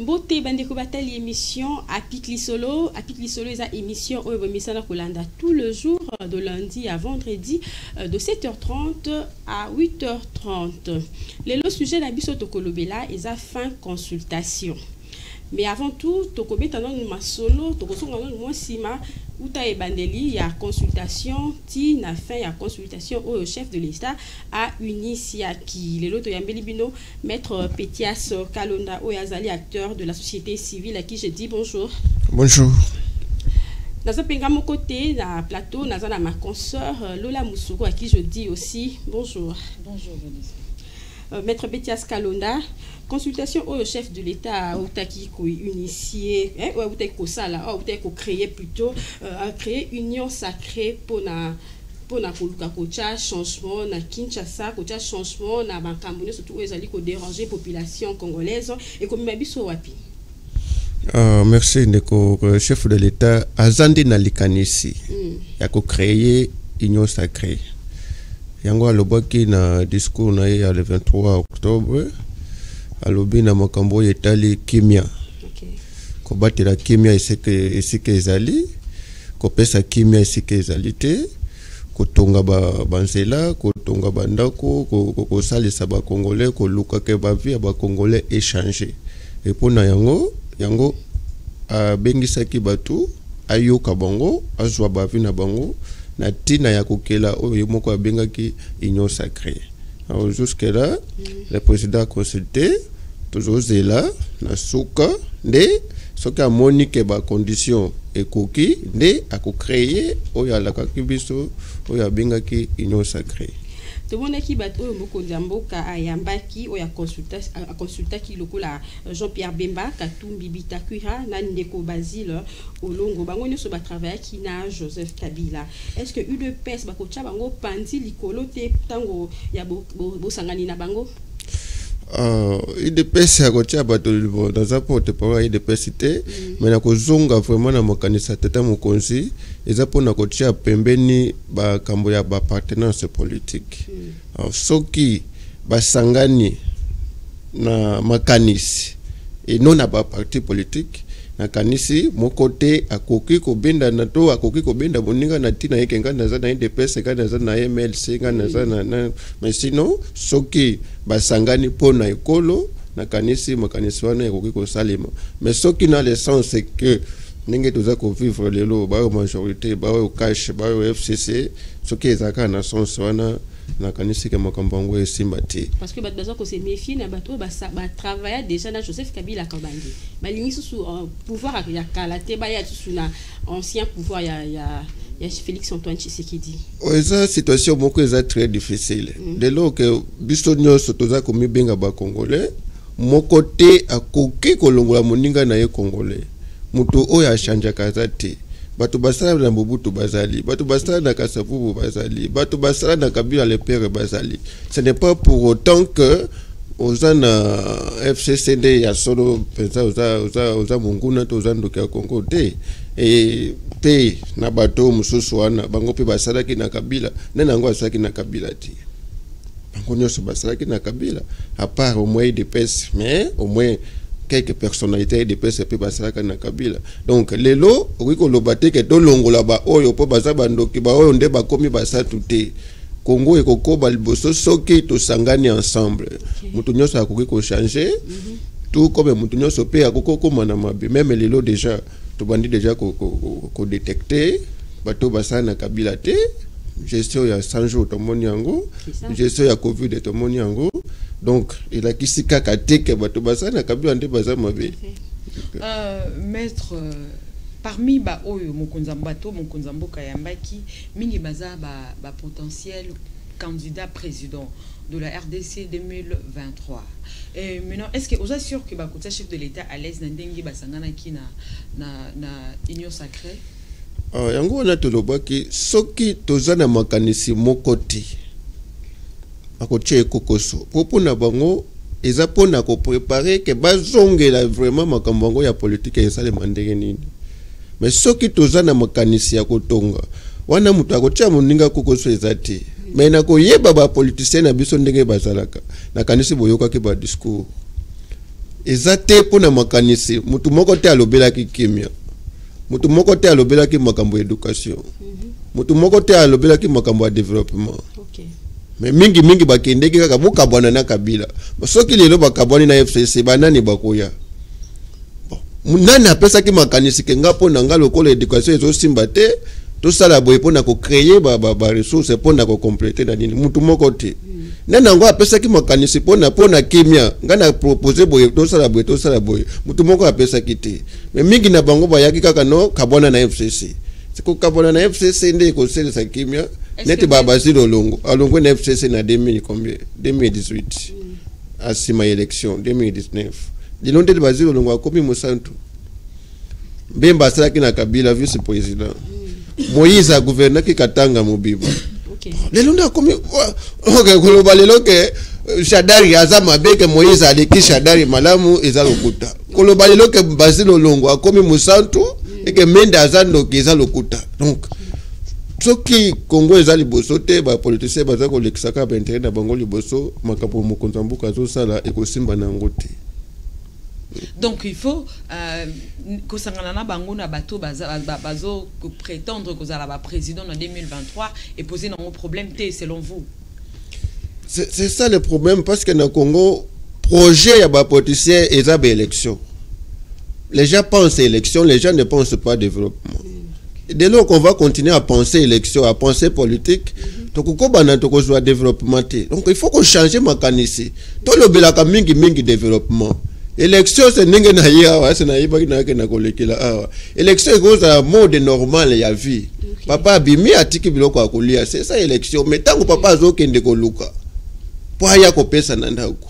Bote bandeko batali émission Apik Lisolo eza émission oyo bomisana kolanda tout le jour de lundi à vendredi de 7h30 à 8h30. Le sujet na biso tokolobela eza fin consultation. Mais avant tout, tokobeta non masolo, tokosonga non mwasima uta ebandeli ya consultation ti na fin ya consultation au chef de l'État a Unisiaki. Le loto yambeli bino maître Petias Kalonda oyazali acteur de la société civile à qui je dis bonjour. Bonjour. Dans un penga côté na plateau naza na ma consoeur Lola Moussouko à qui je dis aussi bonjour. Bonjour Vanessa. Maître Petias Kalonda, consultation au chef de l'État ou qui initié ou ko sala ou ko créer plutôt a créé union sacrée pour na koluka kocha changement na Kinshasa kocha changement na bankambone surtout ezali ko déranger population congolaise et comme biso wapi. Merci ndeko chef de l'État azandi na likanisi ya ko créer union sacrée. Yango alobaki na discours na ye le 23 octobre alobi na makambo etali kimia. Ko batela kimia esike ezali ko pesa kimia esike ezali te ko tonga banzela ko tonga bandako ko salisa ba congolais ko luka ke ba vie ba congolais échanger et pona yango bengisaki batu ayoka bango azwa ba vie na bango na tina ya kokela oyo moko abengaki union sacrée. Alors jusque là le président a consulté toujours là na suka nde soka monique ba condition ekoki nde ako créer oyo alaka kibiso oyo abengaki union sacrée. Tout le monde qui bat au Moko Zamboka à Yambaki ou à consulta qui lokola Jean-Pierre Bemba Katumbi Bitakuira Nandeko Basile Olongo bango nyoso ba travailler qui na Joseph Kabila. Est-ce que UDPS bakocha bango pandi likolo te tango ya bo sangani na bango? UDPS ya kocha bato dans un porte-parole UDPS te mais na kozonga vraiment na makanisa tata mokonzi eza pona kocha pembeni ba kambo ya ba partenance politique. Soki basangani na makanisi et non na ba parti politique na kanisi mokote akoki ko benda na to akoki ko benda boninga na tina yekenga na za na UDPS ka na za na MLC ka na za na mais sinon soki basangani pona ekolo na kanisi makanisi wana akoki ko salima mais soki na le sens c'est que ninge toza ko vivre lelo ba majorité ba o cash ba o FCC soki ezaka na sens wana na kanisi ke makambango esimbati parce que bato ko se méfier na bato ba travailler déjà na Joseph Kabila Kabange balingi sous pouvoir ya kalate ba ya sous na ancien pouvoir ya Félix Antoine Tshisekedi. Eza situation moko eza très difficile de lo que biso nyonso toza ko mibenga ba congolais moko te akoki kolongola moninga na ye congolais mutu oyo achanja kazate bato basala na Mobutu bazali bato basala na Kasavubu bazali bato basala na Kabila le père bazali. Ce n'est pas pour autant que ozana FCCD ya solo pensa oza munguna to ozandoka Congo te et pe na bato mususu wana bango pe basalaki na Kabila nena ngo asalaki na Kabila ti bango nyoso basalaki na Kabila à part au moins des pèses mais au moins quelques personnalités de PSP pe basalaka na Kabila. Donc lelo okiko lobate ke to longola ba oyo po baza bandoki ba oyo nde bakomi basatu te. Congo ekokoba liboso soki to sangani ensemble. Mutu nyonso akoki ko changer tout comme mutu nyonso pe akoko koma na mabe même lelo déjà to bandi déjà ko détecter bato basala na Kabila te. Gestion ya 100 jours to moni yango gestion ya Covid to moni yango. Donc il a kisi kaka teke bato basala na Kabila nde baza mabe. Maître parmi ba oyo mokonzambato mokonzamboka yambaki mingi baza ba potentiel candidat président de la RDC 2023. Et maintenant est-ce que vous êtes sûr que ba kota chef de l'État à l'aise na ndengi basangana ki na union sacrée? Yango wana tolobaki soki tozana makanisi mokoti akoche kokoso popona bango eza pona ko préparer ke bazongela vraiment makambango ya politique esale mandenge nini mais soki tozana makanisi ya kotonga wana mutu akocha moninga kokoso ezati mais na koyeba ba politicien na biso ndenge bazalaka na kanisi boyoka ke ba discours ezate pona makanisi mutu moko te alobelaki kimia mutu moko te alobelaki makambo éducation mutu moko te alobelaki makambo ya développement mais mingi bakendeki kaka bokabwana na Kabila soki lelo bakabwani na FCC banani bakoya nani apesaki makanisi ke nga pona nga lokola éducation ezosimba te tosala boye pona ko créer ba ressources pona ko compléter na nini mutu moko te nani ngo apesaki makanisi pona kimia nga na proposer boye tosala boye mutu moko apesaki te mais mingi na bango bayaki kaka no kabwana na FCC siko kabwana na FCC nde ko selesa kimia neti Basile Olongo alongo na FCC na 2018 asima élection 2019 dilonde Basile Olongo akomi musantu Bemba salaki na Kabila vice président Moïse a gouverné ki Katanga Mobiba lelo nda akomi koloba lelo ke Shadari azama beke Moïse aleki Shadari malamu eza lokuta koloba lelo ke Basile Olongo akomi musantu eke Menda azando ki eza lokuta donc soki Congo eza liboso te ba politicien baza ko lekisaka ba intérêt na bango liboso makapo mokonza mbuka zo sala ekosimba na ngote. Donc il faut que Sanganana bango na bato bazo prétendre que za la président en 2023 et poser un problème T selon vous. C'est ça le problème parce que dans Congo projet ya ba politicien eza ba élection. Les gens pensent élection, les gens ne pensent pas développement. Dès lors qu'on va continuer à penser élection, à penser politique, donc développement. Donc il faut qu'on change mécanisme. Tout le belaka mingi développement. Élection c'est ninge na ya, c'est na iba na kolekela. Élection c'est un mode normal ya vie. Papa bimi atiki biloko akolia, c'est ça élection. Mais tant que papa azokende koluka, pour ya ko pesa na ndako.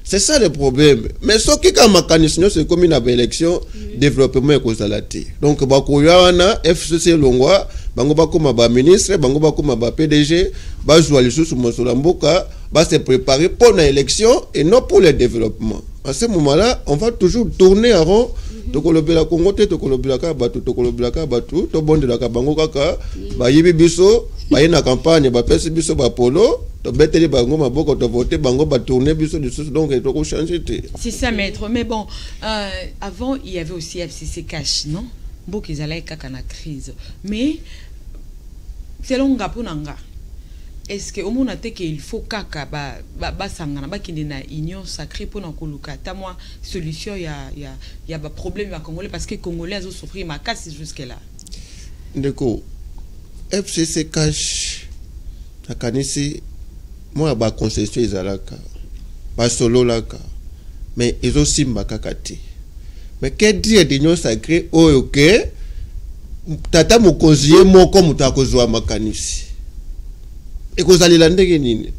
C'est ça le problème. Mais ce qui est mécanisme, c'est comme une élection, développement et causalité. Donc, Bakoyana, FCC Longwa, Bango Bakoma ba ministre, Bango Bakoma ba PDG, Bazou Alissou Mosolamboka, va se préparer pour l'élection et non pour le développement. À ce moment-là, on va toujours tourner en rond. Tokolobela Congo, Tokolobela Batu, Tokolobela Batu, Tobonde la Kabango Kaka, Bayibi Biso, Bayena campagne, Bapesi Biso Bapolo. Bango maboko to voter bango ba tourner biso de choses donc il faut changer. C'est ça maître mais bon avant il y avait aussi FCC cash non beaucoup ils allaient kaka na crise mais selon ngaponanga est-ce que au monde a qu'il faut kaka ba sangana ba kinde na union sacrée pour na koluka ta moi solution il y a ba problème à Congolais parce que Congolais ont souffert ma casse jusque là ndeko FCC cash akanisi moi ba concession izalaka ba solo laka mais ils simba kakati mais que dire d'union sacrée oyo ke tata mokonzier moko mutakozwa makanisi et kozalila ndenge nini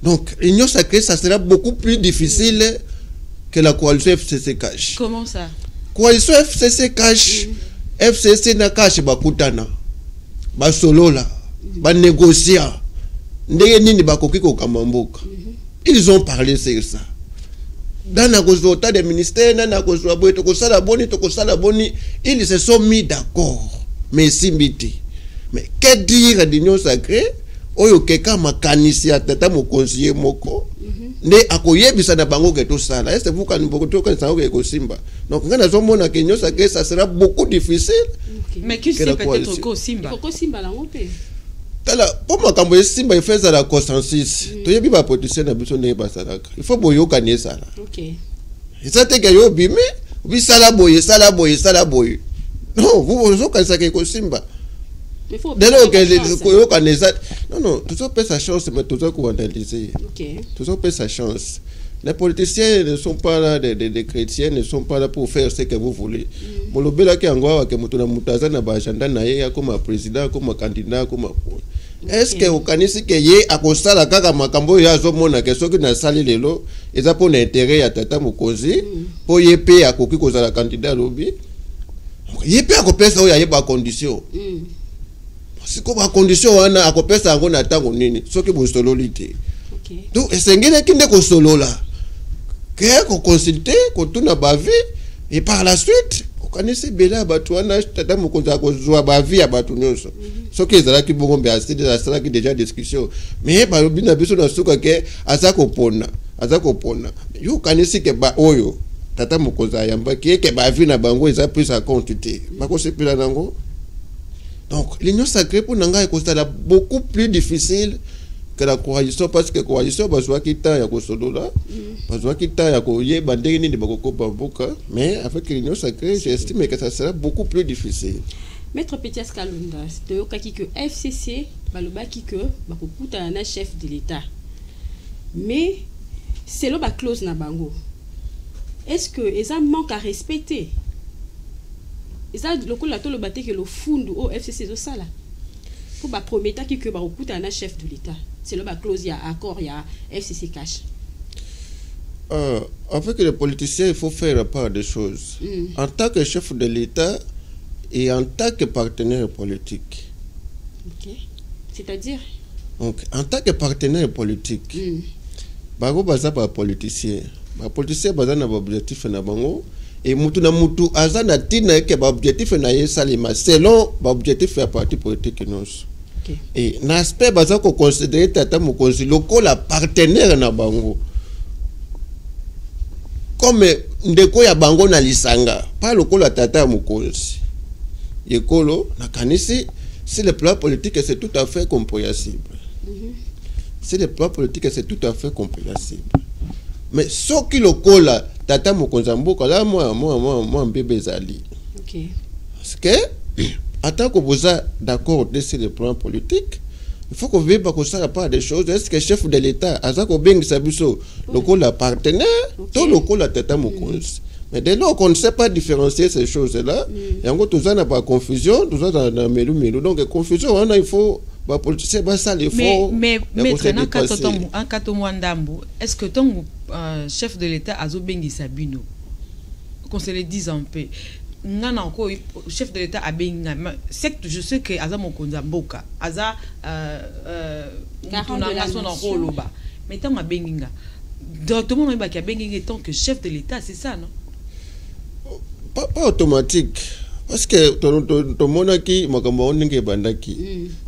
donc l'union sacrée ça sera beaucoup plus difficile que la coalition FCC cash. Comment ça? Coalition FCC cash FCC na cash bakutana ba solo la ba négocier ils ont parlé sur ça. Dans la résultat des ministères, ils se sont mis d'accord. Mais simbiti. Mais que dire d'union sacrée? Oyo keka makanisi atata mo conseiller moko. Ne akoye bisa na bango ke to sala. Est-ce vous kan beaucoup to kan sa ko simba. Donc ngana zo mona ke union sacrée ça sera beaucoup difficile. Mais qui c'est peut-être ko simba? Ko simba la ngope. Pour moi, quand vous estimez qu'il fait la consensus, il faut boyo kanye sala. Ok. Et ça te gagne bimé, oui sala boye. Non, vous quand ça que simba. Il faut. Dès lors que koyo kanye ça, non, tout ça peut sa chance, mais tout ça qu'on analyser. Ok. Tout ça peut sa chance. Les politiciens ne sont pas là, des chrétiens ne sont pas là pour faire ce que vous voulez. Bolobela ki angwa ke mutuna mutaza na ba agenda na ye comme président, comme candidat, comme est-ce que au kanisi ke ye akosala kaka makambo ya zo mona ke soki na sali lelo eza pour l'intérêt ya tata mokozi po ye pe akoki kozala candidat lobi ye pe akopesa oya ye ba condition siko ba condition wana akopesa ngo na tango nini soki bo sololité donc esengele kinde ko solola que qu'on consulter qu'on tourne ba vie et par la suite kanisi bela batu wana tata mokonza ko zwa ba vie ya batu nyonso soki ezala ki bongo mbe asidi za sala ki déjà discussion mais ba bina biso na suka ke azako pona yo kanisi ke ba oyo tata mokonzi ayambaki eke bavi na bango eza plus à quantité bakosepela nango. Donc l'union sacrée pour nanga ekosala beaucoup plus difficile que la coalition, parce que la coalition bazwa kita ya kosolola bazwa kita ya koyeba ndenge nini bakokopa mboka, mais avec l'union sacrée j'estime que ça sera beaucoup plus difficile. Maître Pétias Kalunda, toyokaki que FCC balobaki que bakokuta na chef de l'État, mais c'est là ba clause na bango. Est-ce que ça manque à respecter? Ça le coup la to le baté que le fond au FCC zo sala pour ba promettre que bakokuta na chef de l'État. C'est là ba clause ya accord ya FCC cash. Avec les politiciens, il faut faire la part des choses. En tant que chef de l'État et en tant que partenaire politique. Ok. C'est-à-dire? Donc, en tant que partenaire politique, bango baza ba politicien. Ba politicien baza na objectif na bango et mutu na mutu aza na tina ke ba objectif na ye salima selon ba objectif ya parti politique nos. Okay. Et l'aspect baza ko considérer tata mokonzi lokola partenaire na bango. Comme ndeko ya bango na lisanga, pas lokola tata mokonzi. Yekolo na kanisi, si le plan politique c'est tout à fait compréhensible. Si le plan politique c'est tout à fait compréhensible. Mais ce qui lokola tata mokonzi mboka là moi bébé zali. OK. Parce que en tant que vous êtes d'accord sur le plan politique, il faut que vous viviez pas ça pas des choses. Est-ce que le chef de l'État a ça ko bengi sabiso lokola partenaire, tout lokola tata mokonzi. Mais dès lors qu'on ne sait pas différencier ces choses-là, et encore tout ça n'a pas confusion, tout ça dans le donc confusion, on a, il faut, bah politicien, bah ça il faut. Mais maintenant en Katomwandambu, est-ce que ton chef de l'État a bengi sabino, qu'on se le dise en paix, non encore chef de l'État a bengi, je sais que Aza Mokonza Mboka, Aza mais tant a bengi, directement on a bengi tant que chef de l'État, c'est ça non? Pas automatique. Parce que ton monaki, makambo ninge bandaki.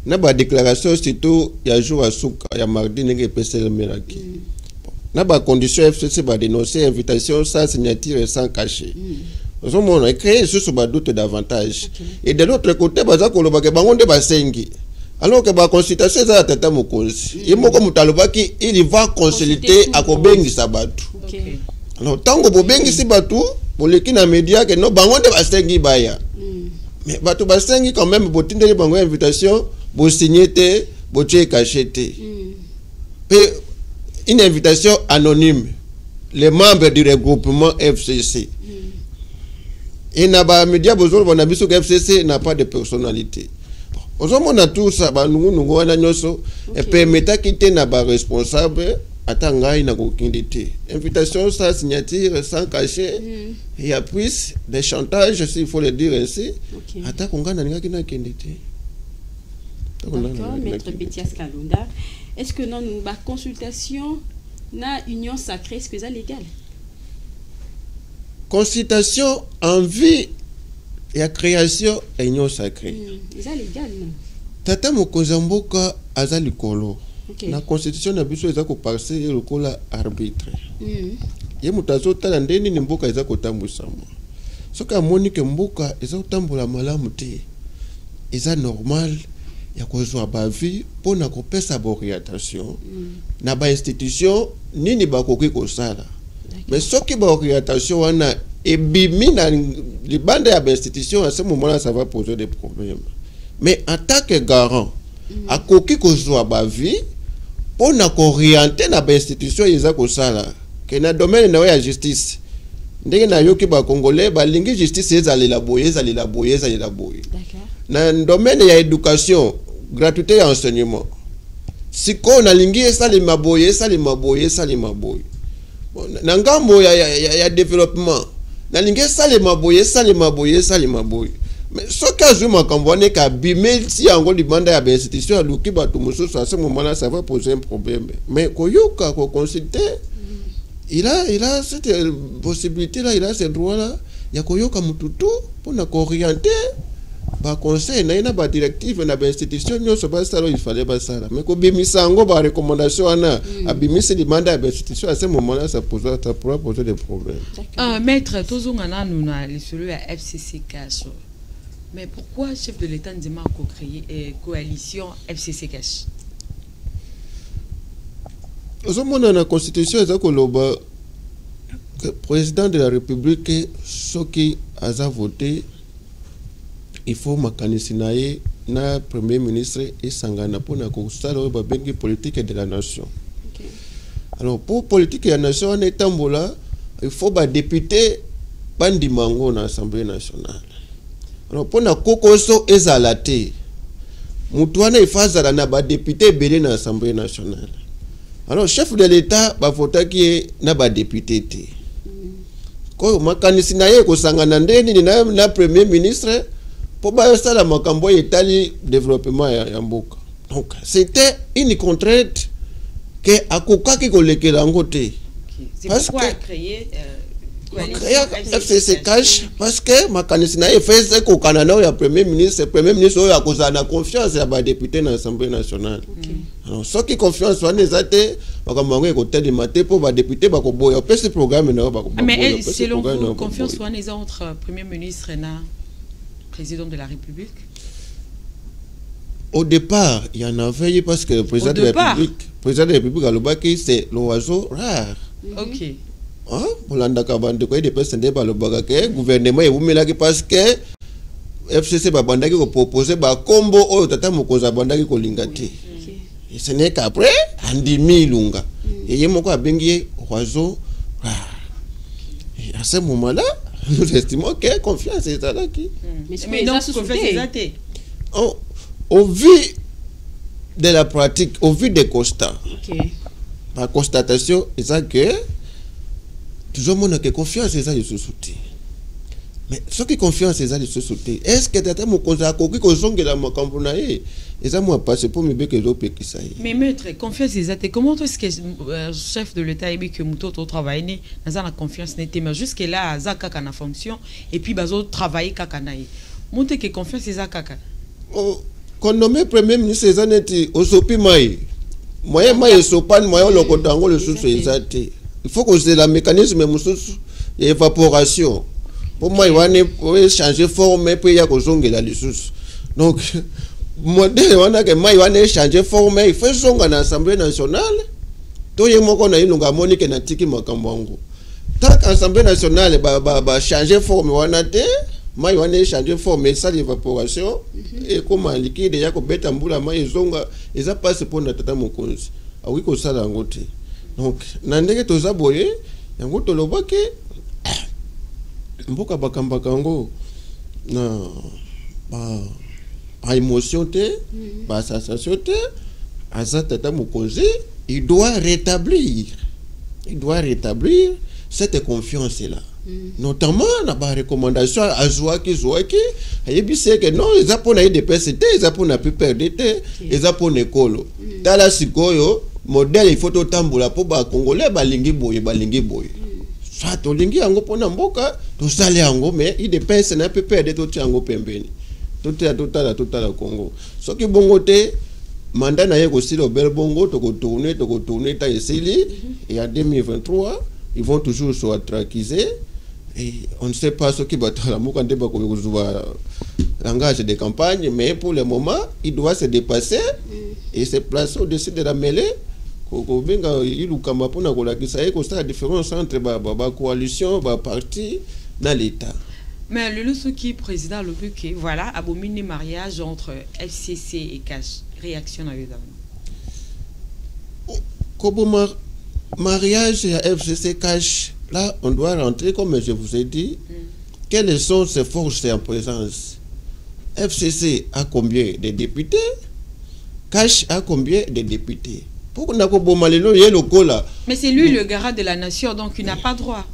Na ba déclaration surtout ya jour à souka ya mardi ninge pese meraki. Na ba condition FCC ba dénoncer invitation sans signature et sans cachet. Nous on a créé ce ba doute davantage. Et de l'autre côté baza ko loba ke bangonde ba sengi. Alors que ba consultation za tata mokonzi. Yemoko mutalobaki il va consulter akobengi sabatu. Alors tant que bobengi sibatu pour les qui na média que non bango de basengi baya mais batu basengi quand même botindeli bango invitation bo signer te bo tie cachete une invitation anonyme les membres du regroupement FCC et na ba média bozolo bona biso que FCC n'a pas de personnalité. On a tout ça ba nungu wana nyoso et permettre quitter na ba responsable Atangai na kokindité. Invitation sans signature, sans cachet. Il y a plus des chantages, s'il faut le dire ainsi. Attaquons na ngaki kindité. D'accord, Maître Pétias Kalunda. Est-ce que non nous ba consultation na union sacrée, est-ce que c'est légal? Consultation en vue et création de union sacrée. C'est légal non? Tata mokonzi mboka aza likolo. La constitution na biso eza ko passer lokola arbitre. Ye mutazo tala ndeni ni mboka eza ko tambusama. Soka moni ke mboka eza kotambola malamu te. Eza normal ya kozwa ba vie pona ko pesa ba orientation. Na ba institution nini ba koki ko sala. Mais soki ba orientation wana ebimi na libanda ya ba institution à ce moment-là ça va poser des problèmes. Mais en tant que garant a koki kozwa ba vie on a orienté na ba institution yeza ko sala ke na domaine na ya justice ndenge na yoki ba congolais ba lingi justice ezali la boye. D'accord. Na domaine ya éducation gratuité ya enseignement siko na lingi esali maboye. Na ngambo ya développement na lingi esali maboye. Mais ce cas je m'accompagne qu'à bimel si en gros demanda à l'institution à l'ouki batou muso à ce moment-là ça va poser un problème. Mais koyoka ko consulter il a cette possibilité là, il a ce droit là, ya koyoka mututu pour na orienter ba conseil na ina ba directive na ba institution nyonso ba sala il fallait ba sala mais ko bimisa ngo ba recommandation ana abimisa demanda ba institution à ce moment-là ça pourra poser des problèmes. Maître tozongana nuna lisolo ya FCC Cash. Mais pourquoi chef de l'État ndima ko créer coalition FCC Cash? Ozomona na constitution za ko loba président de la République soki aza voté il faut makanisi na ye na premier ministre esangana pona ko sala ba bengi politique de la nation. Okay. Alors pour politique de la nation on etambola il faut ba député bandi mango na assemblée nationale. Alors pona kokoso ezalate mutu wana ifazala na ba député belé na assemblée nationale. Alors chef de l'État ba votaki na ba député te. Ko makanisi na ye ko sangana ndeni na premier ministre pour ça la makambo etali développement ya mboka. Donc c'était une contrainte que akoka ki kolekela ngote. C'est pourquoi créer FCC Cash parce que makanisi na fait ko kanana ya premier ministre oyo akozana confiance ya ba député na Assemblée nationale. Alors ce qui confiance wana ezate makambo ngo ko teli maté pour ba député ba ko boya pe ce programme na ba ko. Mais selon vous confiance wana est entre premier ministre na président de la République? Au départ, il y en avait eu parce que le président de la République, à l'Obaki, c'est l'oiseau rare. Ok. Hein? Pour l'andakabande, quoi, des personnes de le gouvernement, et vous me parce que FCC Babandaki a proposé un combo au Tata Mokoza Bandaki Kolingati. Et ce n'est qu'après, Andimi Lunga. Et il y a un bengi oiseau rare. Et à ce moment-là, nous estimons que confiance est là qui. Mais non, confiance est au vu de la pratique, au vu des constats, la constatation est ça que toujours mon que confiance est ça de sous-souté. Mais ce qui confiance est ça de sous-souté. Est-ce que tu as mon conseil qui consomme la macambonaï? Et ça moi passe pour me béquer l'eau qui ça. Mais maître, confiance est ça. Comment est-ce que chef de l'État et que Mouto travaille dans la confiance n'était mais jusque là Zaka kana fonction et puis bazo travailler kakanaï. Monte que confiance est ça kaka. Quand nommé premier ministre c'est ça neti osopi mai. Moyen mai sopan moyen le kotango le sous c'est ça. Il faut que c'est la mécanisme mususu évaporation. Pour moi il va changer forme puis il y a kozongela le sous. Donc modèle wana ke mai wana changer forme il faut zonga na assemblée nationale to ye moko na ilunga monique na tiki makambo tant assemblée nationale ba changer forme wana te mai wana changer forme ça l'évaporation et comme liquide ya ko beta mbula mai zonga eza passe pour na tata mokonzi awi ko sala ngote donc na ndenge toza boye yango to lobaki mboka bakamba kango na ba émotion te ba sensation te azatata mokonzi il doit rétablir cette confiance là notamment na ba recommandation azwaki ayebise que non eza pona des PCT eza pona pu perdre te eza pona ekolo tala sikoyo modèle il faut totambola po ba congolais balingi boye soit tolingi yango pona mboka tosale yango mais il dépense na pu perdre to tiango pembeni total Congo soki bongo te mandat na ye ko silo bel bongo to tourner ta esili et en 2023 ils vont toujours se traquiser et on ne sait pas ce qui va la mokande ba ko langage de campagne mais pour le moment il doit se dépasser et se placer au-dessus de la mêlée ko benga ilukama pona ko lakisa ye ko sa différence entre ba coalition ba parti dans l'état. Mais le qui président le but que voilà abomine mariage entre FCC et Cash réaction à l'état. Comme mariage à FCC Cash là on doit rentrer comme je vous ai dit quelles sont ses forces en présence. FCC a combien de députés? Cash a combien de députés? Pourquoi n'a pas bon malino yé le cola? Mais c'est lui le garant de la nation donc il n'a pas droit.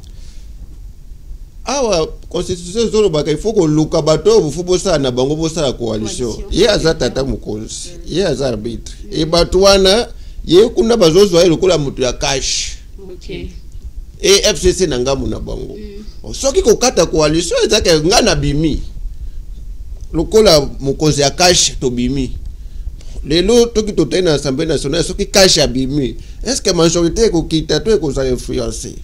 Ah ouais, constitution zolo baka il faut que luka bato vous faut bossa na bango bossa la coalition. Ye azatata mukonzi, ye azarbitre. Et bato wana ye kuna bazozo le kola mutu ya Cash. OK. Et FCC nanga muna bango. Soki ko kata coalition ezaka ngana bimi. lokola mokonzi ya cash tobimi lelo toki totai na assemblée nationale soki cash abimi est-ce que majorité ekokita to ekozala influencer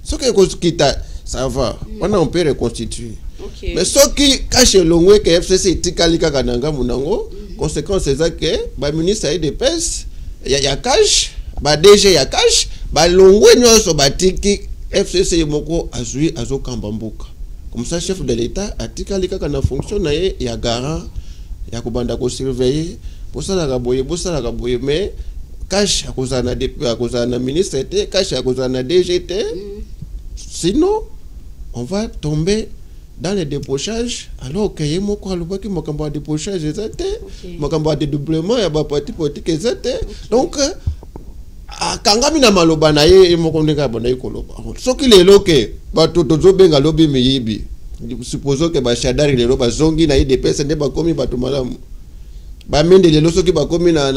soki ekokita ça va on peut reconstituer. Okay. Mais soki cash elongwe ke FCC etikali kaka na ngambu nango conséquence eza ke ba ministre de pes ya cash ba DG ya cash ba longwe nyonso batiki FCC moko azui azokamba mboka. Comme ça chef de l'état atikali kaka na fonction na ye ya garant ya kobanda ko surveiller bosala ka boye mais cash akozana depuis akozana ministre te cash akozana DGT sinon on va tomber dans les dépochages alors que yemo ko alobaki makambo de dépochage ezate makambo de doublement ya ba parti politique ezate donc akangami na maloba na ye moko ndeka bana ikoloba soki lelo ke bato tozo benga lobi miyibi supposons que ba shadari lelo bazongi na IDPS ne ba komi bato malamu ba mende lelo soki ba komi na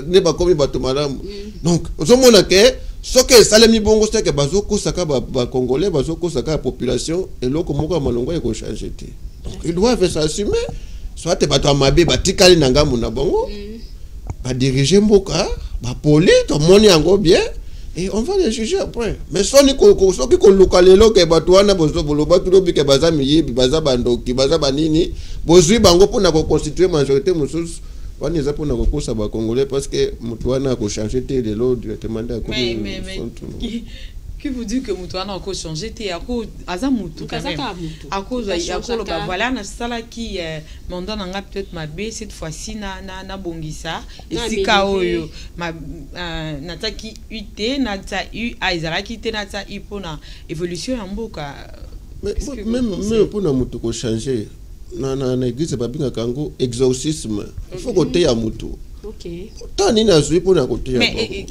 ne ba komi bato malamu donc ozomona ke soki salemi bongo seke bazoko saka ba congolais bazoko saka population eloko moko malongo eko changer te donc ils doivent s'assumer soit bato amabe batikali na ngamu na bongo ba diriger mboka ba poli to moni yango bien et on va les juger après mais soni ko soki ko lokalelo ke bato wana bozo boloba tulobi ke baza miyibi baza bandoki baza banini bozui bango pona ko constituer majorité mususu wani za pona ko kosa ba congolais parce que mutu wana ko changer te de l'eau directement da ko mais qui vous dit que mutu wana ko changer te ako aza mutu quand même ako lo ba voilà na sala qui mandat nanga peut-être mabe cette fois-ci na bongisa esika oyo nataki UT nata U aizara ki te nata ipona évolution ya mboka même pour na mutu ko changer na église babinga kango exorcisme il faut côté ya mutu. OK. Tant ni na zui pour na côté ya. Mais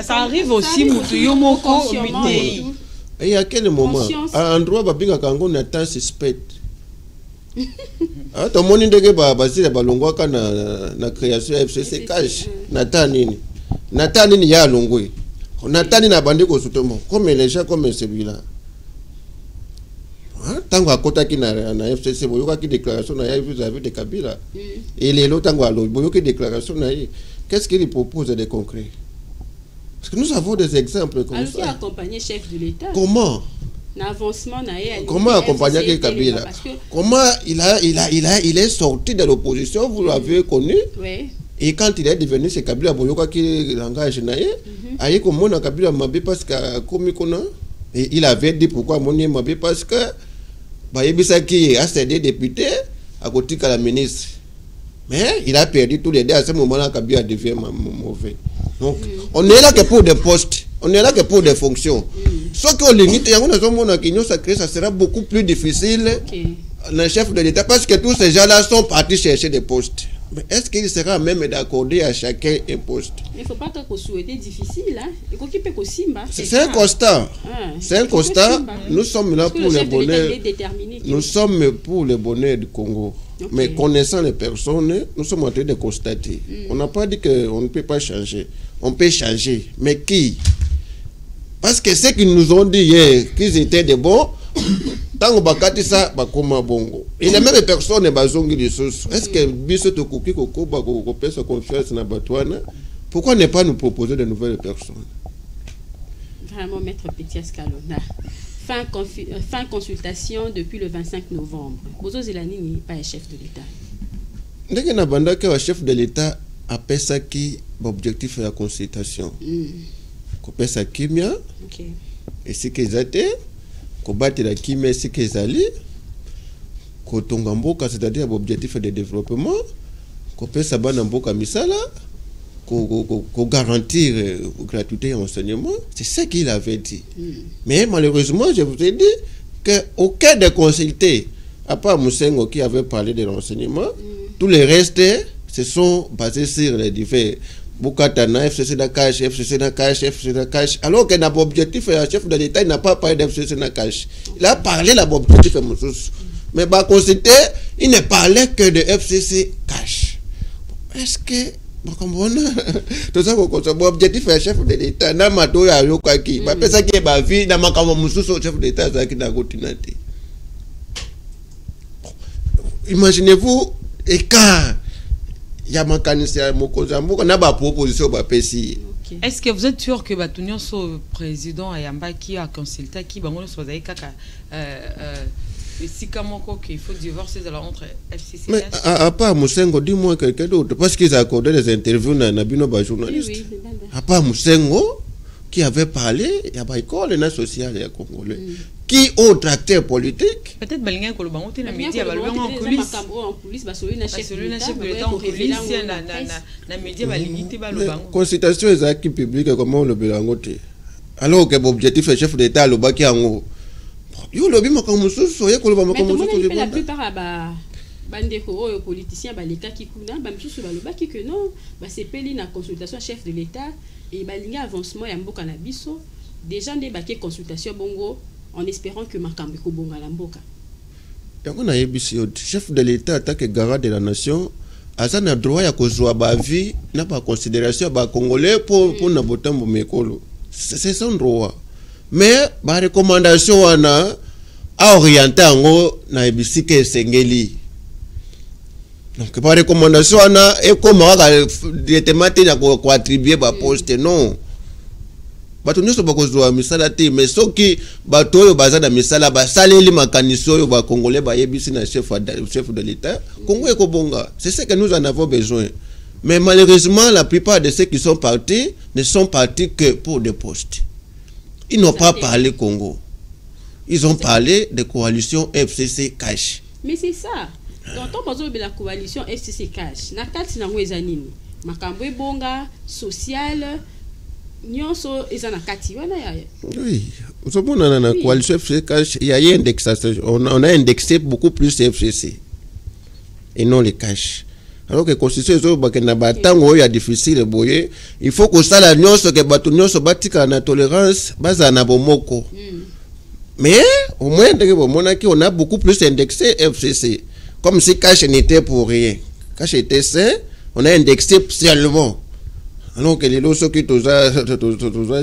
ça arrive aussi mutu yo moko mité. Et à quel moment à endroit babinga kango na temps suspect. Ah to moni ndenge ba basile balongwa kana na création FCC cash na tanini ya longwe na tani na bandi ko sutomo comme les gens comme celui-là. Tango akotaki na FCC boyoka ki déclaration na vis-à-vis de Kabila et les autres tango alo boyoka déclaration na qu'est-ce qu'il propose de concret parce que nous avons des exemples comme ça. Accompagner chef de l'État comment l'avancement na comment accompagner Kabila comment il est sorti de l'opposition vous l'avez connu oui. Et quand il est devenu ce Kabila boyoka ki langage na aye komona Kabila mabe parce que komi kona et il avait dit pourquoi moni mabe parce que Bayebisaki a cédé député à côté de la ministre. Mais il a perdu tous les deux à ce moment-là. Kabila devient mauvais. Donc, on est là que pour des postes. On est là que pour des fonctions. Sauf qu'on limite, ça sera beaucoup plus difficile. Le chef de l'État, parce que tous ces gens-là sont partis chercher des postes. Mais est-ce qu'il sera même d'accorder à chacun un poste? Il ne faut pas trop souhaiter difficile. Hein? C'est un constat. C'est un constat. Nous sommes là pour le bonheur. Nous sommes pour le bonheur du Congo. Okay. Mais connaissant les personnes, nous sommes en train de constater. On n'a pas dit qu'on ne peut pas changer. On peut changer. Mais qui? Parce que ceux qui nous ont dit hier qu'ils étaient des bons, tant bakati ça bakoma bongo et les mêmes personnes bazongi les choses. Est-ce que biso to koki koko ba ko pesa confiance na batwana? Pourquoi ne pas nous proposer de nouvelles personnes? Vraiment maître Pétias Kalonda. Fin consultation depuis le 25 novembre. Bozo Zelani n'est pas un chef de l'État. Ndenge na banda ke wa chef de l'État apesa ki objectif la consultation. Ko pesa kimia. OK. Et ce qu'ils étaient kobatela kimia ce qu'ils allaient kotonga mboka c'est-à-dire objectif de développement ko pesa bana mboka misala ko garantir gratuité et enseignement, c'est ce qu'il avait dit. Mais malheureusement, je vous ai dit que aucun des consultés, à part Moussengo qui avait parlé de l'enseignement, tous les restes se sont basés sur les divers Bukatana, FCC Nakash, FCC Nakash, FCC Nakash, alors que notre objectif, le chef de l'État, il n'a pas parlé d'FCC Nakash. Il a parlé de l'objectif, mais par consulté, il ne parlait que de FCC Cash. Est-ce que tout ça objectif est chef de l'État na mato ya yokaki ba pesa ki ba vie na makambo mususu chef de l'État za ki na continent imaginez-vous écart il y a mécanicien mokozambo na ba proposition ba pesi. Est-ce que vous êtes sûr que Batunyon so président Ayamba qui a consulté qui bango so zaï kaka si kamoko qu'il faut divorcer de la entre FCC. Mais à part Moussengo, dis-moi quelqu'un d'autre parce qu'ils accordaient des interviews dans Bino ba journaliste. Oui, à part Moussengo qui avait parlé, il y a pas école na social et congolais. Qui autre acteur politique? Peut-être Balingien Kolobango te na média balongo en coulisses ba celui na chef de l'État en coulisses na média balingité balobango. Consultation des acquis publics comment le belango te. Alors que l'objectif est chef d'État le baki ango. Yo lobi makamusu soye koloba makamusu to la plupart ba bandeko oyo politiciens ba leka ki kuna ba misusu ba lobaki que non ba sepeli na consultation chef de l'État et balinga avancement ya mboka na biso déjà nde baké consultation bongo en espérant que makambo ko bonga la mboka. Yango na yebisi chef de l'État attaque garant de la nation azana droit ya kozwa ba vie na ba considération ba congolais pour na botambo mekolo. C'est son droit. Mais ba recommandation wana a orienté ngo na yebisi ke sengeli. Donc par recommandation wana et comme directement na ko attribuer ba poste non. Bato nyonso bakozwa misala te mais soki bato oyo baza na misala basaleli makaniso oyo ba congolais ba yebisi na chef de l'État Congo ekobonga. C'est ce que nous en avons besoin. Mais malheureusement la plupart de ceux qui sont partis ne sont partis que pour des postes. Ils n'ont pas parlé Congo. Ils ont parlé de coalition FCC cash. Mais c'est ça. Donc on parle de la coalition FCC cash. Na kati na ngweza nini? Makambo bonga social nyonso ezana kati wana ya. Oui, vous savez on a la coalition FCC cash, il y a une indexation. On a indexé beaucoup plus FCC et non les cash. Alors que constitution zo bakena batango ya difficile boye, il faut que ça la nyonso que batu nyonso batika na tolérance baza na bomoko. Mais au moins on a beaucoup plus indexé FCC. Comme si cash n'était pour rien. Cash était sain, on a indexé seulement. Alors que les lots qui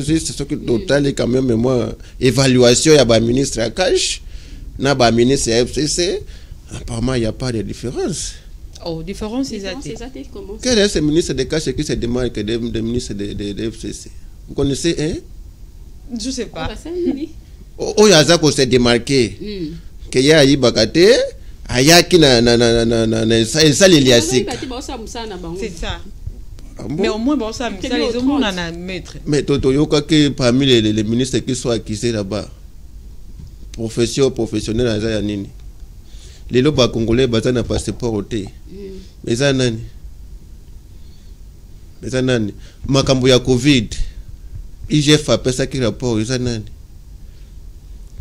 juste ce qui total est quand même moi évaluation ya ba ministre à cash na ba ministre FCC apparemment il y a pas de différence. Oh, différence c'est ça. Comment? Quel est ce ministre de cash qui se démarque des ministres de FCC? Vous connaissez hein? Je sais pas. Oh yaza ko se démarquer. Que ya yi bakate ayaki na ça l'Iliasik. C'est ça. Mais au moins, bon, ça les hommes on en a maître. Mais Totoyoka que parmi les ministres qui sont accusés là-bas, professionnels à Zayanini, les lobes congolais basés na passeport au thé. Mais ça nani. Makambo ya Covid, IGF a fait ça qui rapport, ça nani.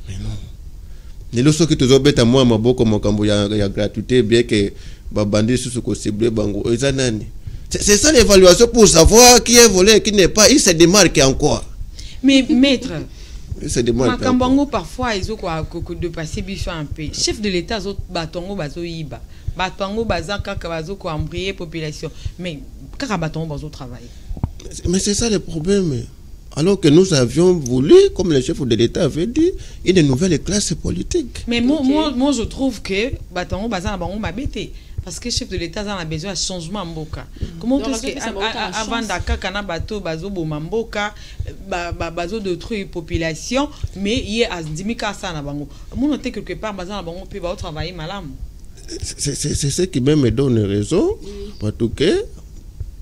Mais non. Les lots qui te obéissent à moi, ma beaucoup makambo ya gratuité, bien que babandi sous ce que ciblé bango, ça nani. C'est ça l'évaluation pour savoir qui est volé et qui n'est pas. Il se démarque encore. Mais maître, il se démarque Makambango parfois ils ont quoi de passer bichon un peu. Chef de l'État autres batongo bazo iba. Batongo bazan kaka bazo ko embrayer population. Mais kaka batongo bazo travailler. Mais c'est ça le problème. Alors que nous avions voulu, comme le chef de l'État avait dit, une nouvelle classe politique. Mais moi je trouve que batongo bazan bango mabete. Parce que le chef de l'État a besoin de changement en Mboka. Comment est-ce que avant d'Aka na bateau bazo bomamboka bazo détruire population mais il y a dimika ça na bango. Mon noté quelque part bazan na bango peut travailler malam. C'est ce qui même me donne raison. En tout cas,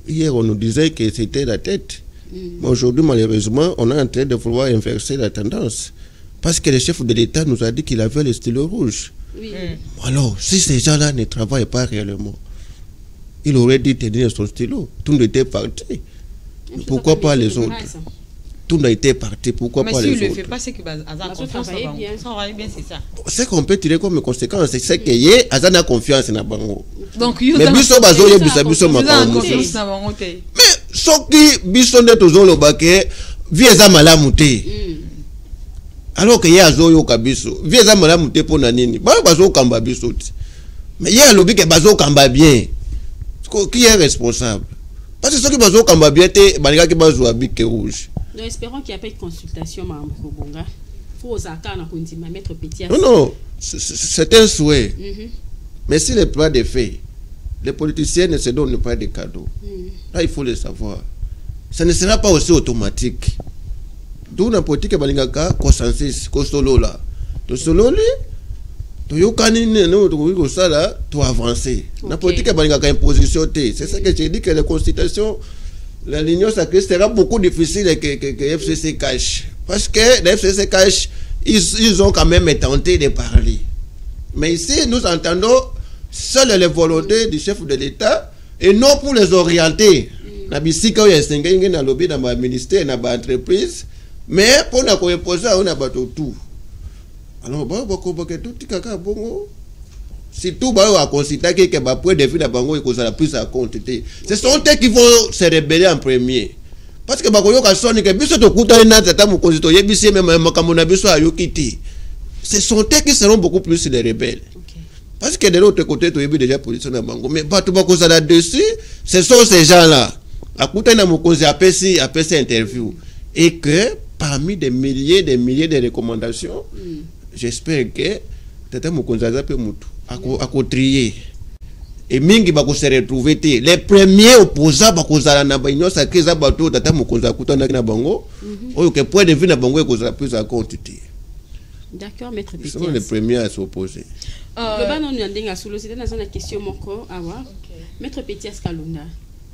hier on nous disait que c'était la tête. Mais aujourd'hui malheureusement, on est en train de vouloir inverser la tendance parce que le chef de l'État nous a dit qu'il avait le stylo rouge. Oui. Alors, si ces gens-là ne travaillent pas réellement, il aurait dû tenir son stylo. Tout n'était parti. Pourquoi pas les autres? Tout n'a été parti. Pourquoi pas les autres? Mais s'il ne le fait pas, c'est que travaille bien, c'est ça. Ce qu'on peut tirer comme conséquence, c'est que Azan a confiance dans Bango. Donc, mais biso bazoye biso makambo. Mais soki biso ne tozo lo baké, vieza malamu te. Alors que ya zoyo kabiso vieza malamu te pona nini ba bazo kamba biso mais ya lobi ke bazo kamba bien qui est responsable parce que ceux qui bazo kamba bien te balinga ki bazo abike rouge. Nous espérons qu'il y a pas de consultation mambo bonga faut zaka na kondima mettre petit. Non c'est un souhait Mais si le plan est fait, les politiciens ne se donnent pas des cadeaux. Là, il faut le savoir. Ça ne sera pas aussi automatique. D'où la politique est balingaka consensus, solo là. To solo li, to yokani no to ça là, to avancer. La politique est balingaka imposition t. C'est ça que j'ai dit que la constitution, la l'union sacrée sera beaucoup difficile que FCC cache. Parce que la FCC cache, ils ont quand même tenté de parler. Mais ici, nous entendons seules les volontés du chef de l'État et non pour les orienter. Na bisika ya sengenge na lobby na ba ministère na ba entreprise mais pour na ko imposer on a bato tout. Alors ba ko ke tout kaka bongo. Si tout ba wa considérer que ba point de vue na bango ko ça plus à compte. Ce sont eux qui vont se rebeller en premier. Parce que ba ko yoka soni ke biso to kuta na tata mu konzito yebisi même makambo na biso ayokiti. Ce sont eux qui seront beaucoup plus les rebelles. Parce que de l'autre côté, tu as déjà position à Bango. Mais pas tout le là-dessus, ce sont ces gens-là. À côté de mon APC interview. Et que parmi des milliers de recommandations, j'espère que Tata Mokonza peut à trier. Et mingi bako se retrouver les premiers opposants bako zala na banyo sacré za bato Tata Mokonza kutana na Bango. Oyo que point de vue na Bango ko za plus à compte. D'accord, maître Pétias. Ils sont les premiers à s'opposer. C'est une question maître Pétias Kalunda.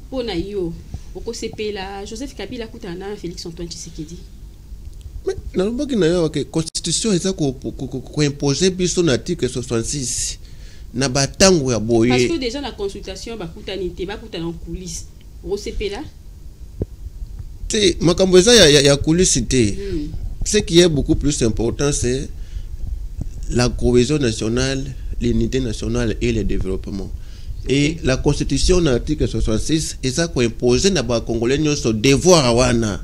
Pour Naïo, au CPLA, Joseph Kabila Koutana, Félix Antoine Tshisekedi. Mais dans la constitution, il faut imposer biso l'article 66. Na batango ya boye. Parce que déjà la consultation bakutanité bakutana en coulisses. Au CPLA. Makambo ya coulisses. Ce qui est beaucoup plus important, c'est la cohésion nationale, l'unité nationale et le développement. Et la constitution, l'article 66, et ça qu'on impose na ba Congolais son devoir à wana.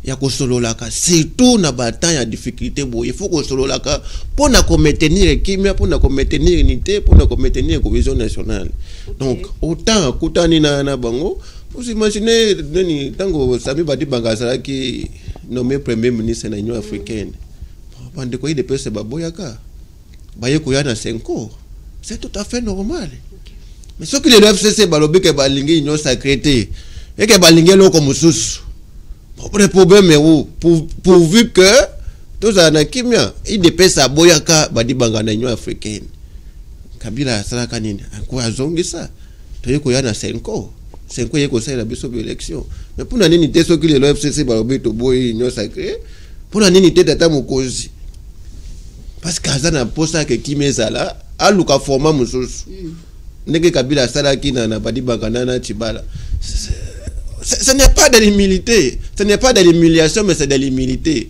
Ya ko solo laka surtout na ba temps ya difficulté bo il faut ko solo laka pour na ko maintenir kimia pour na ko maintenir unité pour na ko maintenir cohésion nationale. Donc autant kutani na bango vous imaginez nani tango Sami Badi Bangasara qui nommé premier ministre de l'Union africaine. Bande ko ide pese baboyaka. Baye ko yana 5 ans. C'est tout à fait normal. Mais ce que les FCC balobi ke balingi union sacrée et que balingi loko mususu. Le problème est où pourvu que tous en kimia il dépêche à boyaka Badi Bangana union africaine. Kabila sala kanini ko azongisa. To ko yana 5 ans. 5 ans yeko sala biso élection. Mais pour nani te so que le FCC balobi to boy union sacrée pour nani te Tata Mokonzi. Parce que azana posa ke kimezala aluka forma mususu. Neke Kabila sala kina na Badi Bangana na Chibala. Ce n'est pas de l'humilité, ce n'est pas de l'humiliation, mais c'est de l'humilité.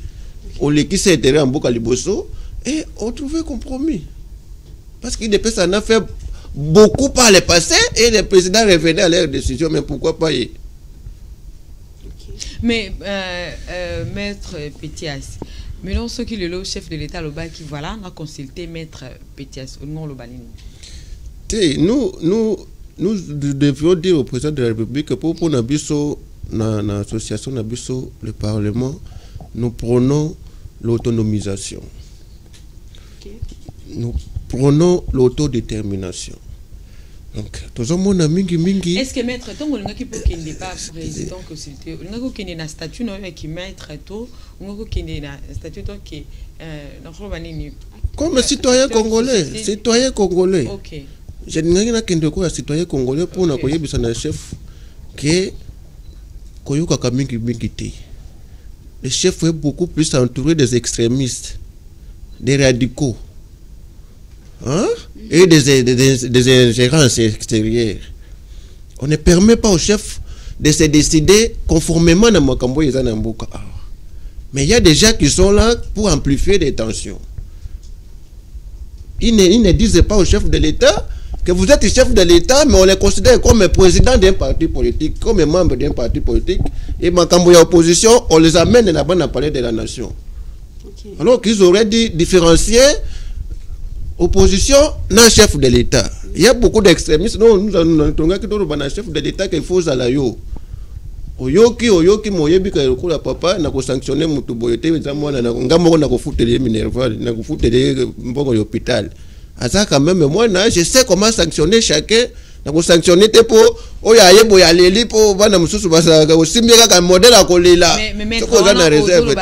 On les qui s'est enterré en Boka Liboso et on trouvait compromis. Parce qu'il en a fait beaucoup par le passé et les présidents revenaient à leur décision, mais pourquoi pas y? Mais, maître Pétias, maintenant ce qui est le chef de l'État, qui voilà, on a consulté maître Pétias, au nom de l'Obalini. Nous devions dire au président de la République que pour Nabiso, l'association Nabiso, le Parlement, nous prenons l'autonomisation. Nous prenons l'autodétermination. Donc, tout le monde a mingi. Est-ce que maître, tant qu'on qui n'est pas président consulté, on a qui est un statut qui maître tout, on a qui est un statut qui comme citoyen congolais. Ok. Je n'ai pas de citoyen congolais pour na koye bisana chef que koyoka kamingi mingiti. Le chef est beaucoup plus entouré des extrémistes, des radicaux, hein, et des ingérences extérieures. On ne permet pas au chef de se décider conformément à Makambo Yezanamboka. Mais il y a des gens qui sont là pour amplifier les tensions. Ils ne disent pas au chef de l'État que vous êtes chef de l'État, mais on les considère comme président d'un parti politique, comme membre d'un parti politique. Et quand il y a opposition, on les amène là-bas à parler de la nation. Alors qu'ils auraient dit différencier opposition non chef de l'État. Il y a beaucoup d'extrémistes. Nous avons un chef de l'État qu'il faut zalayo. Oyoki moyebi ka yokola papa na ko sanctionner mutu boyote zamwana na ngamoko na ko futele minerval na ko futele mbongo hôpital. ça quand même moi je sais comment sanctionner chacun. Donc sanctionner te po oya yebo ya leli po bana mususu basa aussi bien ka modèle à kolela. Mais on a réserve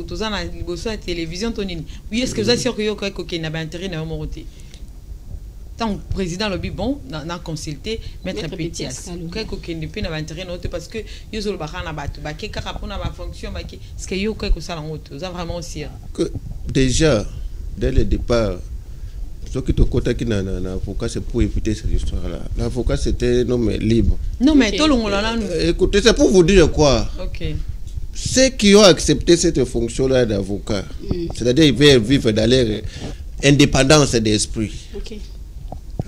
tout ça na liboso ya télévision tonini. Oui, est-ce que vous êtes sûr que yo ko na ba intérêt na mo roté? Tant président lobby bon na consulter maître Petias. Ko ne peut na ba intérêt na parce que yo zo ba na batu ba ke kaka pona ba fonction ba ke est-ce que yo ko ça na route? Vous êtes vraiment sûr que déjà dès le départ ce qui te côté qui n'a avocat c'est pour éviter cette histoire là. L'avocat c'était un homme libre. Non mais tout le monde là nous. Écoutez, c'est pour vous dire quoi. OK. Ceux qui ont accepté cette fonction là d'avocat, c'est-à-dire ils veulent vivre dans leur indépendance d'esprit. OK.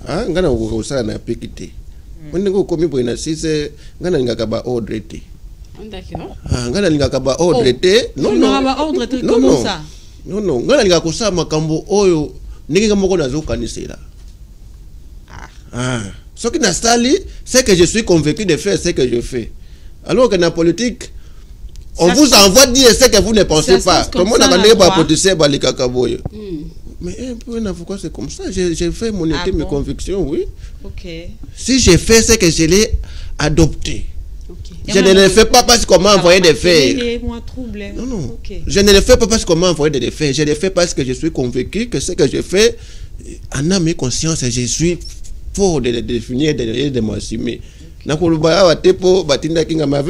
Ah, ngana ko ça na pikité. On ngo komi boina sise ngana ngaka ba ordre té. D'accord. Ah, ngana ngaka ba ordre té. Non non. Ba ordre té comment ça? Non non, ngana ngaka ko sa makambo oyo ninga moko nazo kanisela. Ce qui n'a sali, c'est que je suis convaincu de faire ce que je fais. Alors que dans la politique, on ça vous envoie dire ce que vous ne pensez pas. Tout le monde n'a pas protesté par les cacaboyes. Mais un peu n'avocat c'est comme ça. J'ai fait mon été, mes convictions, oui. Ok. Si j'ai fait ce que je l'ai adopté. Je ne le fais pas parce qu'on m'a envoyé des faits. Non, non. Je ne le fais pas parce qu'on m'a envoyé des faits. Je le fais parce que je suis convaincu que ce que je fais, en âme et conscience, je suis fort de le définir et de m'assumer. Avec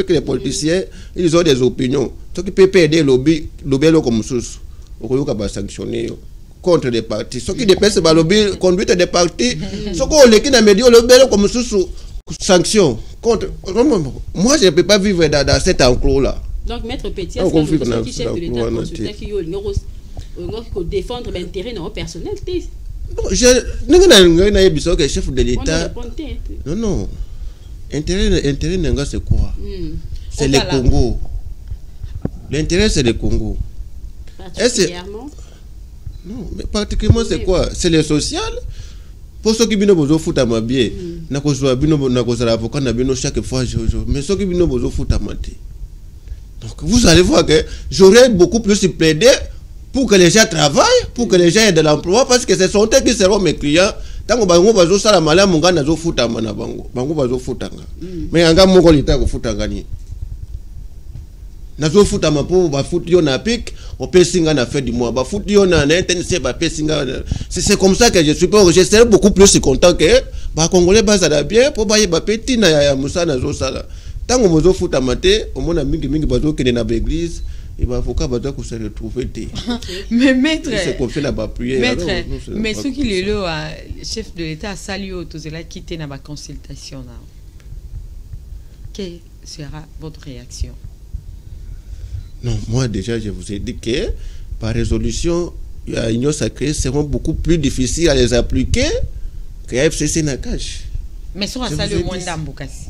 les politiciens, ils ont des opinions. Ce qui peut aider le lobby comme sous, sanctionner contre les partis. Ce qui dépend, c'est le lobby conduite des partis. Ce qui est le lobby comme sous sanction. Contre. Moi, je ne peux pas vivre dans cet enclos-là. Donc, Maître Petit, est-ce que qui chef de l'État consultait qui défendre l'intérêt personnel? Non, je chef de l'État. Non, non. Intérêt c'est quoi? C'est le Congo. L'intérêt, c'est le Congo. Particulièrement? Non, mais particulièrement, c'est quoi? C'est le social. Pour ceux qui viennent au foot à ma bien, chaque fois, mais ceux qui viennent au foot à ma bien. Donc, vous allez voir que j'aurais beaucoup plus plaidé pour que les gens travaillent, pour que les gens aient de l'emploi, parce que ce sont eux qui seront mes clients. Tant que bango bazo sala mala munga nazo futa mana bango bazo futanga. Mais anga moko lita ko futanga ni. Nazo futa mapo ba futi yo na pic, on peut singa na fait du mois, ba futi yo na NTNC ba peut singa. C'est comme ça que je suis pas, je serais beaucoup plus content que ba congolais ba ça bien pour ba petit na ya musa nazo sala. Tant que mozo futa maté, au mona mingi bazo kene na église. Il va faut qu'on se retrouve. Mais maître, mais ce qui est le chef de l'État a salué tous cela quitté dans ma consultation là. Quelle sera votre réaction? Non, moi déjà je vous ai dit que par résolution, les unions sacrées seront beaucoup plus difficiles à les appliquer que FCC Nakash. Mais sur ça le moins d'Ambokasi.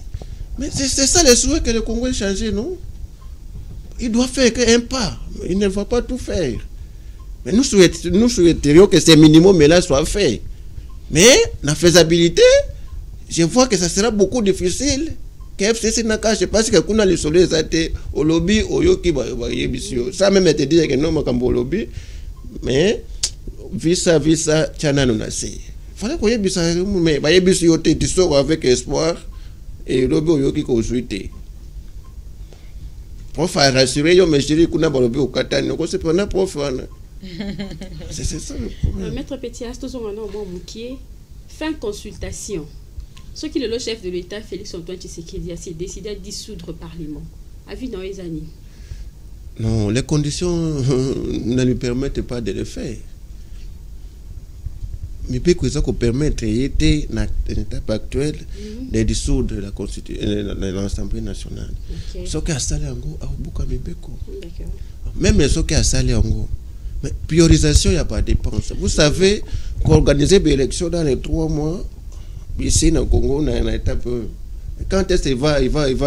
Mais c'est ça le souhait que le Congo ait changé, non? Il doit faire qu'un pas. Il ne va pas tout faire. Mais nous souhaiterions que ces minimums-là soient faits. Mais la faisabilité, je vois que ça sera beaucoup difficile. KFCC n'a qu'à, je pense que qu'on a les soleils au lobby, au yoki, ça même te dire que non, ma cambo lobby. Mais, visa, tchana nous nasé. Fallait qu'on y ait bisa, mais, bah, y ait bisa yote, tu sors avec espoir, et lobby au yoki qu'on souhaite. Prof a rassuré, mais je dirais qu'on a balobi au Katane, c'est pas un prof. C'est ça le problème. Maître Petit, fin consultation. Ce qui est le chef de l'État, Félix Antoine Tshisekedi, a décidé de dissoudre le Parlement. Avis dans les années. Non, les conditions ne lui permettent pas de le faire. Mais peut ça qu'on permettre dans l'étape actuelle de dissoudre la Constitution, l'Assemblée nationale. Ce qui a salé en gros, même ce qui a salé en gros. Mais priorisation, il n'y a pas de dépense. Vous savez qu'organiser une élection dans les 3 mois, ici dans le Congo, on a une étape. Quand est-ce qu'il va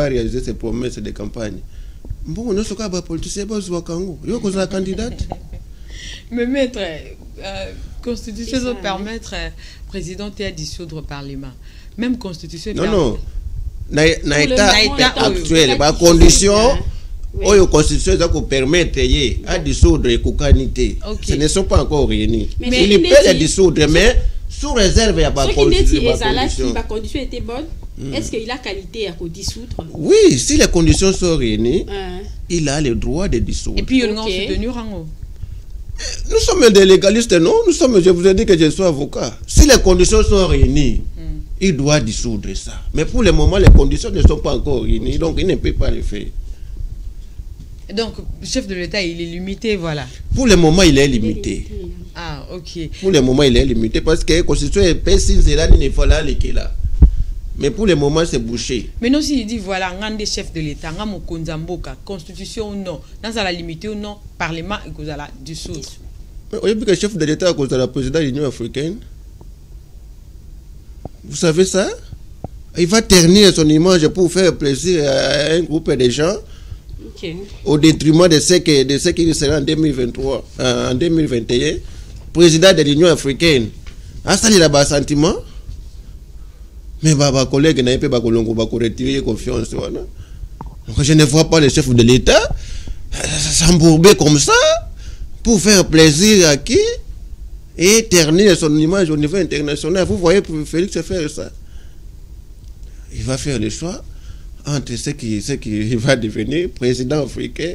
réaliser ses promesses de campagne? Bon, nous sommes pas politiciens, nous sommes Congo. Nous sommes la candidate. Mais maître, constitution doit permettre président à dissoudre le Parlement. Même constitution. Non, non. Dans l'état actuel, la condition, Oyo constitution ça permettre à dissoudre et kukanité. Ce ne sont pas encore réunis. Il peut les dissoudre, mais sous réserve, il n'y a pas de condition. Si la condition était bonne, est-ce qu'il a qualité à dissoudre? Oui, si les conditions sont réunies, il a le droit de dissoudre. Et puis, il y a soutenu Rango. Nous sommes des légalistes, non? Je vous ai dit que je suis avocat. Si les conditions sont réunies, il doit dissoudre ça. Mais pour le moment, les conditions ne sont pas encore réunies, donc il ne peut pas le faire. Donc, le chef de l'État, il est limité, voilà. Pour le moment, il est limité. Ah, ok. Pour le moment, il est limité parce que la Constitution est pécile, c'est là, il ne faut pas là. Mais pour le moment, c'est bouché. Mais non, s'il dit, voilà, on a des chefs de l'État, on a mon Konzamboka, Constitution ou non, dans la limité ou non, Parlement, et qu'on a la dissoudre. Vous avez vu que le chef de l'État, à cause de la présidente de l'Union africaine, vous savez ça? Il va ternir son image pour faire plaisir à un groupe de gens. Au détriment de ce qui sera en 2023, en 2021, président de l'Union africaine. Ah, ça, il a un sentiment. Mais ma collègue n'a pas retirer confiance. Voilà. Donc, je ne vois pas le chef de l'État s'embourber comme ça pour faire plaisir à qui et ternir son image au niveau international. Vous voyez, Félix faire ça. Il va faire le choix entre ce qui va devenir président africain,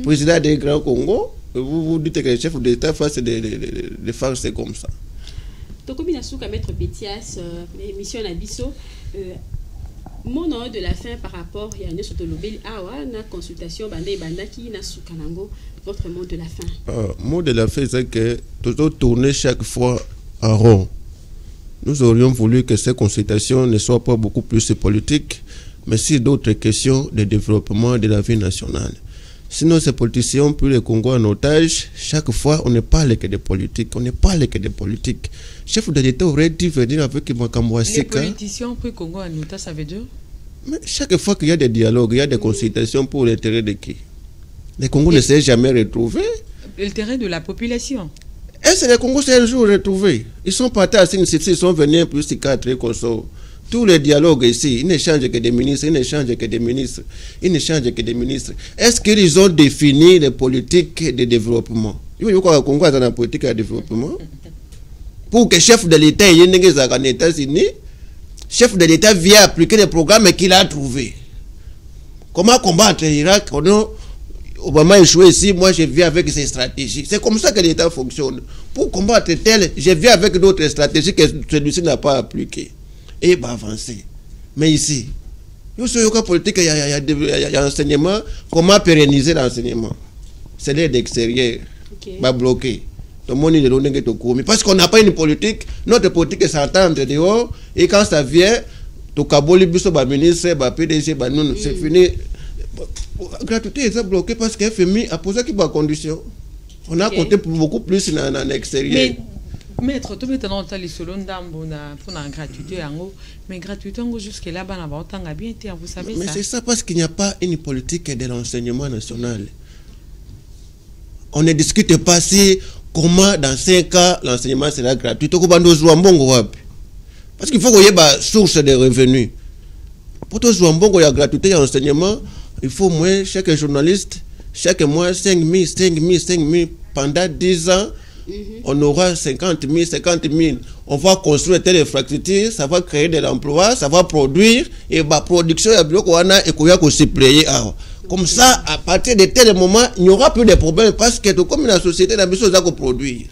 président des Grands Congo. Vous dites que le chef de l'État fasse des farces comme ça. Tokobi Nasuka, Maître Pétias, l'émission Nabiso, mon nom de la fin par rapport à Yannis Otolobeli, na consultation Banda et Banda qui Nasuka Nango, votre mot de la fin. Mot de la fin, c'est que toujours tourner chaque fois en rond. Nous aurions voulu que ces consultations ne soient pas beaucoup plus politiques, mais si d'autres questions de développement de la vie nationale. Sinon, ces politiciens ont pris le Congo en otage. Chaque fois, on ne parle que de politique. On ne parle que de politique. Chef de l'État aurait dû venir avec Makambo Seka. Les politiciens ont pris le Congo en otage, ça veut dire? Mais chaque fois qu'il y a des dialogues, il y a des consultations pour l'intérêt de qui? Le Congo ne s'est jamais retrouvé. L'intérêt de la population. Est-ce que le Congo s'est un jour retrouvé? Ils sont partis à Signe-City, ils sont venus plus de 4 consorts. Tous les dialogues ici, ils ne changent que des ministres, ils ne changent que des ministres, ils ne changent que des ministres. Est-ce qu'ils ont défini les politiques de développement? Il y a le Congo dans la politique de développement. Pour que le chef de l'État ait une États-Unis, chef de l'État vient appliquer les programmes qu'il a trouvés. Comment combattre l'Irak? Obama a échoué ici, moi je viens avec ces stratégies. C'est comme ça que l'État fonctionne. Pour combattre tel, je viens avec d'autres stratégies que celui-ci n'a pas appliquées. Et va avancer. Mais ici, il y a politique, il y a enseignement. Comment pérenniser l'enseignement? C'est l'aide extérieure. Va bloquer. Tout le monde est de parce qu'on n'a pas une politique. Notre politique s'entend dehors. Et quand ça vient, tout Kaboli, Bisso, ministre, PDG, c'est fini. La gratuité est bloquée parce que FMI a posé quelques conditions. On a compté beaucoup plus dans l'extérieur. Maître, tu veux t'en les solo pour la gratuité, mais gratuité jusqu'à là, vous savez ça. Mais c'est ça parce qu'il n'y a pas une politique de l'enseignement national. On ne discute pas si comment dans 5 ans l'enseignement sera gratuit. Parce qu'il faut qu'il y ait une source de revenus. Pour tout jouer bon, il y a gratuité, il y a enseignement. Il faut moins chaque journaliste, chaque mois 5 000 pendant 10 ans. On aura 50 000. On va construire telle infrastructure, ça va créer de l'emploi, ça va produire, et la production, comme ça, à partir de tel moment, il n'y aura plus de problèmes parce que comme la société n'a besoin de produire.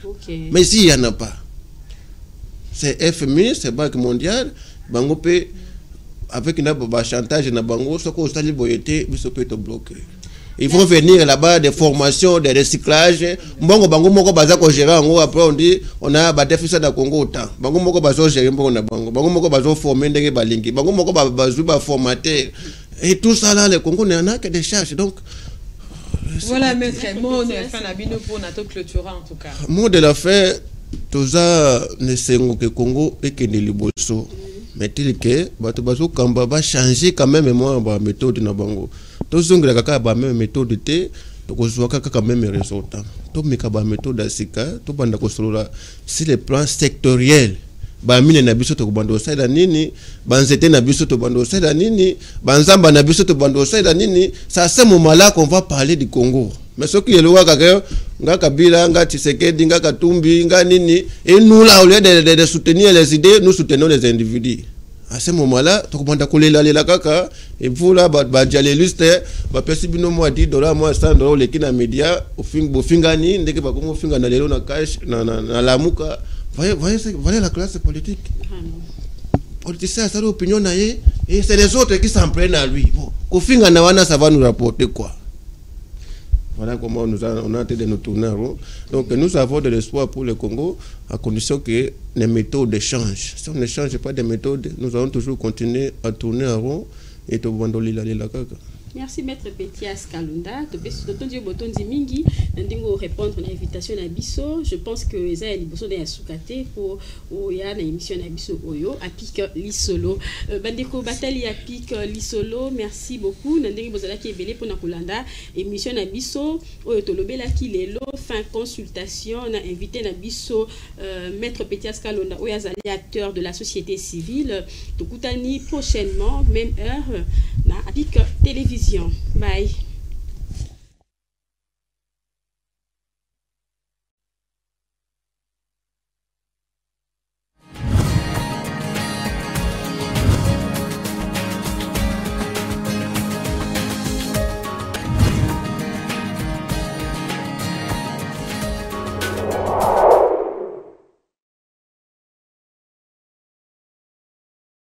Mais s'il n'y en a pas, c'est FMI, c'est Banque mondiale, avec un chantage, ils vont venir là-bas des formations, des recyclages. Après on dit on a un déficit de Congo autant. Et tout ça là, le Congo n'en a que des charges. Donc voilà, maître, mot de la fin pour notre clôturer en tout cas. Mot de la fin, tout ça ne sait que Congo et que ne liboso. Mais tel que Batubazo Kamba va changer quand même moi ma méthode na bango. Tous ceux qui ont la même méthode té, tous quand même résultat. Tous mes méthode asika, tout banda kosolola sur le plan sectoriel. bamine na biso to bando saida nini, banzete na biso to bando saida nini, banzamba na biso to bando saida nini. C'est à ce moment-là qu'on va parler du Congo. Mais ce qui est le roi nga Kabila, nga Tshisekedi, nga Katumbi, nga nini, et nous là, au lieu de soutenir les idées, nous soutenons les individus. À ce moment-là, tu comprends que la kaka, et vous là, dialéliste, pesi bino moi $10, moi $100, les kina média, au fingani, ndeke ba komo finga na lelo na cash, na lamuka. Voyez la classe politique. Politicien, ça l'opinion naie, et c'est les autres qui s'en prennent à lui. Bon, au finga na wana, ça va nous rapporter quoi? Voilà comment on a été de nous tourner en rond. Donc nous avons de l'espoir pour le Congo, à condition que les méthodes changent. Si on ne change pas de méthodes, nous allons toujours continuer à tourner en rond et tout le monde la caca. Merci Maître Pétias Kalunda. Mingi, répondre à l'invitation à Bisso. Je pense que les a besoin d'un soukate pour une émission à Bisso Oyo, à Pic Lisolo. Bandeko Batali à Pic Lisolo, merci beaucoup. Nandingi Bozala qui est belé pour Nakulanda, émission à Bisso, Oyo Tolobela qui est là, fin consultation. On a invité à Bisso Maître Pétias Kalunda, Oyazali acteur de la société civile. Tokutani prochainement, même heure, à Pic Télévision. Bye.